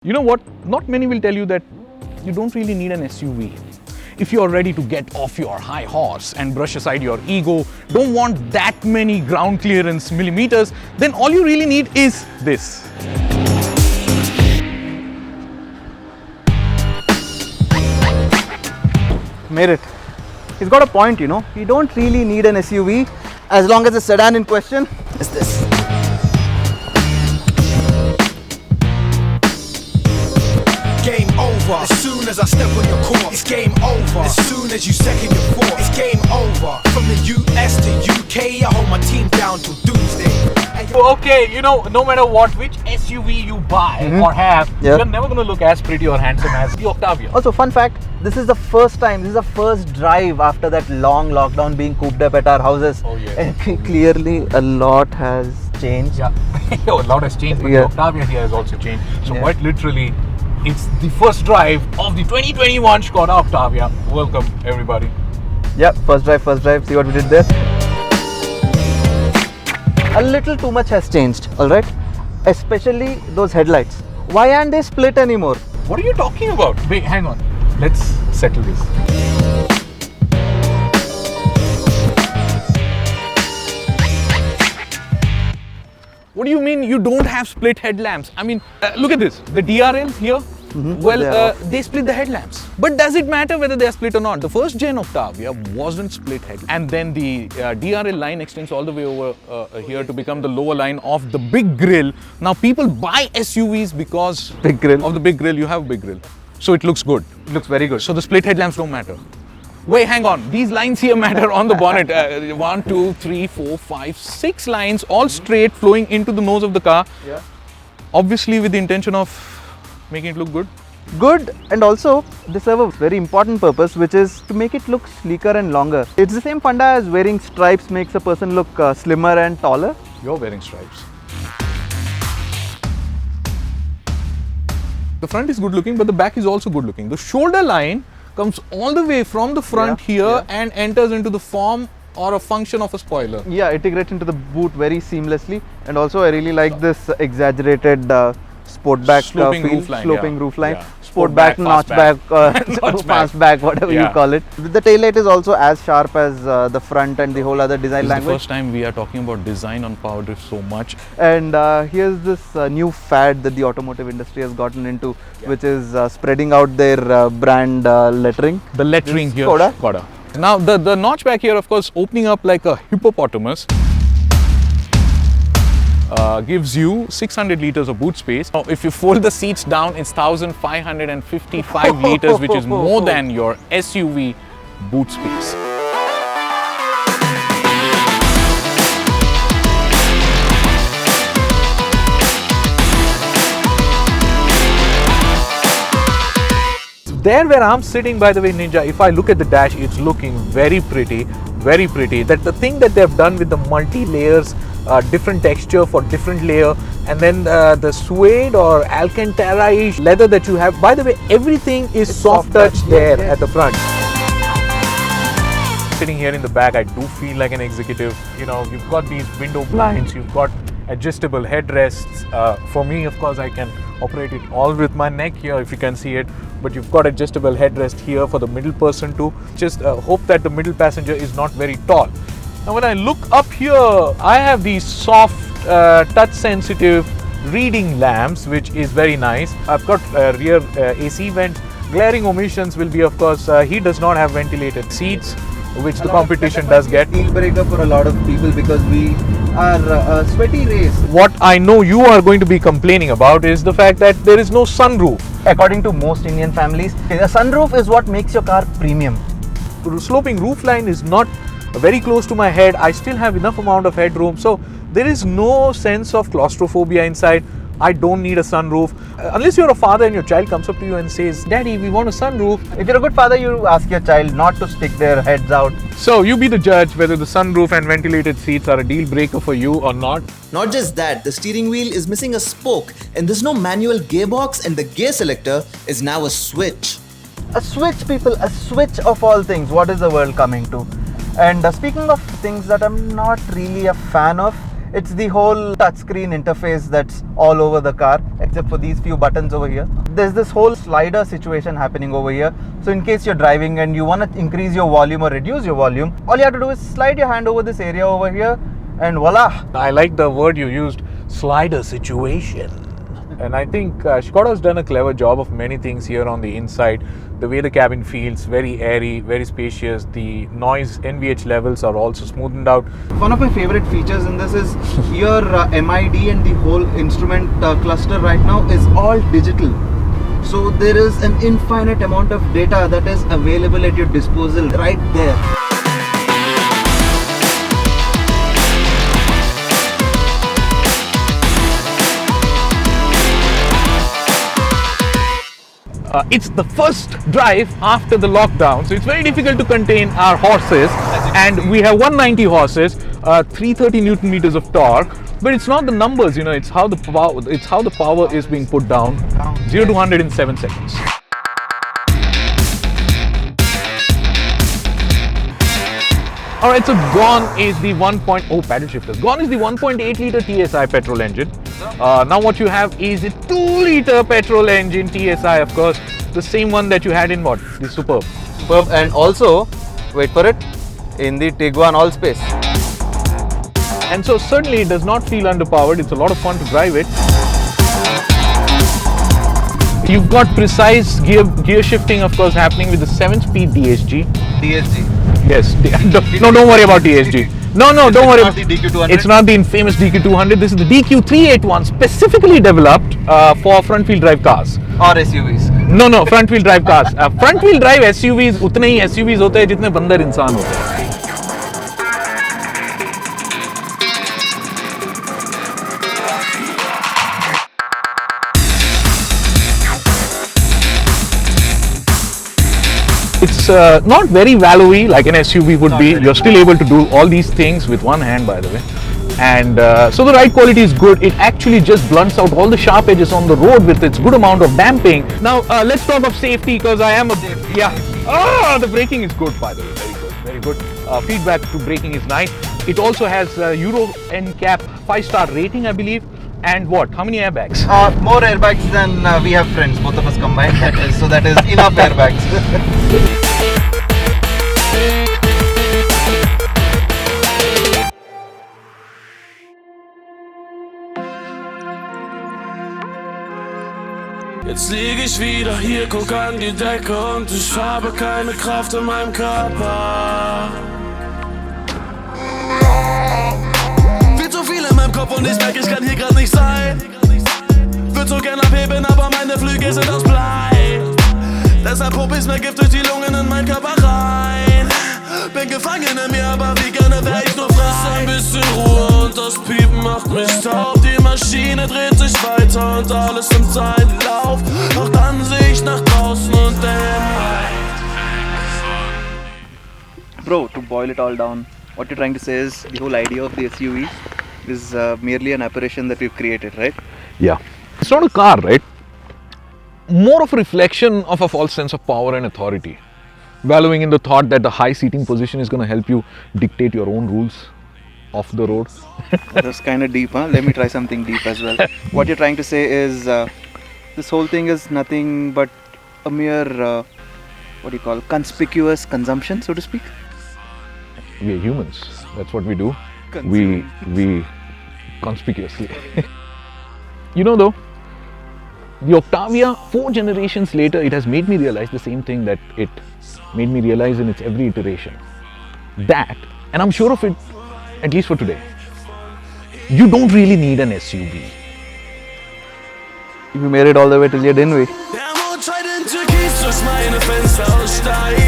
You know what? Not many will tell you that you don't really need an SUV. If you're ready to get off your high horse and brush aside your ego, don't want that many ground clearance millimeters, then all you really need is this. Made it. He's got a point, you know. You don't really need an SUV as long as the sedan in question is this. Game over. As soon as I step on your court, it's game over. As soon as you second your foot, it's game over. From the US to UK, I hold my team down till doomsday. Okay, you know, no matter which SUV you buy or have, you're never going to look as pretty or handsome as the Octavia. Also, fun fact, this is the first drive after that long lockdown being cooped up at our houses. Oh, yes. And clearly a lot has changed. Yeah, a lot has changed, but the Octavia here has also changed. So quite literally, it's the first drive of the 2021 Skoda Octavia. Welcome, everybody. Yeah, first drive. See what we did there. A little too much has changed, alright? Especially those headlights. Why aren't they split anymore? What are you talking about? Wait, hang on. Let's settle this. What do you mean you don't have split headlamps? I mean, look at this. The DRLs here, they split the headlamps. But does it matter whether they are split or not? The first gen Octavia wasn't split headlamps. And then the DRL line extends all the way over here to become the lower line of the big grille. Now people buy SUVs because of the big grille. You have a big grille. So it looks good. It looks very good. So the split headlamps don't matter. Wait, hang on. These lines here matter on the bonnet. 1, 2, 3, 4, 5, 6 lines, all straight, flowing into the nose of the car. Yeah. Obviously with the intention of making it look good. Good, and also they serve a very important purpose, which is to make it look sleeker and longer. It's the same funda as wearing stripes makes a person look slimmer and taller. You're wearing stripes. The front is good looking, but the back is also good looking. The shoulder line comes all the way from the front and enters into the form or a function of a spoiler. Yeah, integrates into the boot very seamlessly, and also I really like this exaggerated Sportback sloping roofline. Yeah. Sportback, notchback, fastback, whatever you call it. The taillight is also as sharp as the front and the whole other design language. This is the first time we are talking about design on PowerDrift so much. And here's this new fad that the automotive industry has gotten into, which is spreading out their brand lettering. The lettering here, Skoda. Now the notchback here, of course, opening up like a hippopotamus. Gives you 600 liters of boot space. Now, if you fold the seats down, it's 1,555 liters, which is more than your SUV boot space. There where I'm sitting, by the way, Ninja, if I look at the dash, it's looking very pretty, very pretty. That the thing that they've done with the multi-layers, different texture for different layer, and then the suede or Alcantara-ish leather that you have. By the way, everything is soft touch there at the front. Sitting here in the back, I do feel like an executive. You know, you've got these window blinds, you've got adjustable headrests. For me, of course, I can operate it all with my neck here, if you can see it. But you've got adjustable headrest here for the middle person too. Just hope that the middle passenger is not very tall. Now when I look up here, I have these soft, touch-sensitive reading lamps, which is very nice. I've got rear AC vents. Glaring omissions will be, of course, he does not have ventilated seats, which the competition does get. Deal breaker for a lot of people because we are a sweaty race. What I know you are going to be complaining about is the fact that there is no sunroof. According to most Indian families, a sunroof is what makes your car premium. The sloping roofline is not very close to my head. I still have enough amount of headroom, so there is no sense of claustrophobia inside. I don't need a sunroof. Unless you're a father and your child comes up to you and says, "Daddy, we want a sunroof." If you're a good father, you ask your child not to stick their heads out. So you be the judge whether the sunroof and ventilated seats are a deal breaker for you or not. Not just that, the steering wheel is missing a spoke and there's no manual gearbox, and the gear selector is now a switch. A switch, people, a switch of all things. What is the world coming to? And speaking of things that I'm not really a fan of, It's the whole touchscreen interface that's all over the car, except for these few buttons over here. There's this whole slider situation happening over here. So in case you're driving and you want to increase your volume or reduce your volume, all you have to do is slide your hand over this area over here and voila. I like the word you used, slider situation. And I think Skoda's done a clever job of many things here on the inside. The way the cabin feels, very airy, very spacious. The noise NVH levels are also smoothened out. One of my favorite features in this is your MID and the whole instrument cluster right now is all digital. So there is an infinite amount of data that is available at your disposal right there. It's the first drive after the lockdown, so it's very difficult to contain our horses. And we have 190 horses, 330 Newton meters of torque. But it's not the numbers, you know, it's how the power is being put down. 0 to 100 in 7 seconds. Alright, so gone is the paddle shifters. Gone is the 1.8 liter TSI petrol engine. Now what you have is a 2 liter petrol engine TSI, of course. The same one that you had in what? The Superb. Superb, and also, wait for it, in the Tiguan Allspace. And so certainly it does not feel underpowered. It's a lot of fun to drive it. You've got precise gear shifting, of course, happening with the 7-speed DSG. DSG. Yes. No, don't worry about DSG. No, don't worry. Not the DQ200. It's not the infamous DQ200. This is the DQ381, specifically developed for front-wheel drive cars. Or SUVs. No, front-wheel drive cars. Front-wheel drive SUVs उतने ही SUVs होते हैं जितने बंदर इंसान होते हैं. It's not very value-y like an SUV would be. You're still able to do all these things with one hand, by the way. And so the ride quality is good. It actually just blunts out all the sharp edges on the road with its good amount of damping. Now let's talk of safety, because I am a... Yeah. Oh, the braking is good, by the way. Very good. Feedback to braking is nice. It also has Euro NCAP 5-star rating, I believe. And what? How many airbags? More airbags than we have friends, both of us combined. So that is enough airbags. Jetzt lieg ich wieder hier, guck an die Decke und ich habe keine Kraft in meinem Körper. Viel zu viel in meinem Kopf und ich merke, ich kann hier grad nicht sein. Würd so gern abheben, aber meine Flügel sind aus Blei. Deshalb pump ich's mir Gift durch die Lungen in meinen Körper rein. Bin gefangen in mir, aber wie gerne wär ich nur frei. Ein bisschen Ruhe und das Piepen macht mich taub. Die Maschine dreht sich weiter und alles nimmt seinen Lauf. Doch dann seh ich nach draußen und Bro, to boil it all down, what you're trying to say is the whole idea of the SUV is merely an apparition that we've created, right? Yeah. It's not a car, right? More of a reflection of a false sense of power and authority. Valuing in the thought that the high seating position is going to help you dictate your own rules off the road. That's kind of deep, huh? Let me try something deep as well. What you're trying to say is this whole thing is nothing but a mere, conspicuous consumption, so to speak? We are humans. That's what we do. We conspicuously. You know though, the Octavia, 4 generations later, it has made me realize the same thing that it made me realize in its every iteration. That, and I'm sure of it, at least for today, you don't really need an SUV. We made it all the way till here, didn't we? Der Mond scheint in Türkis durch meine Fenster aussteigen.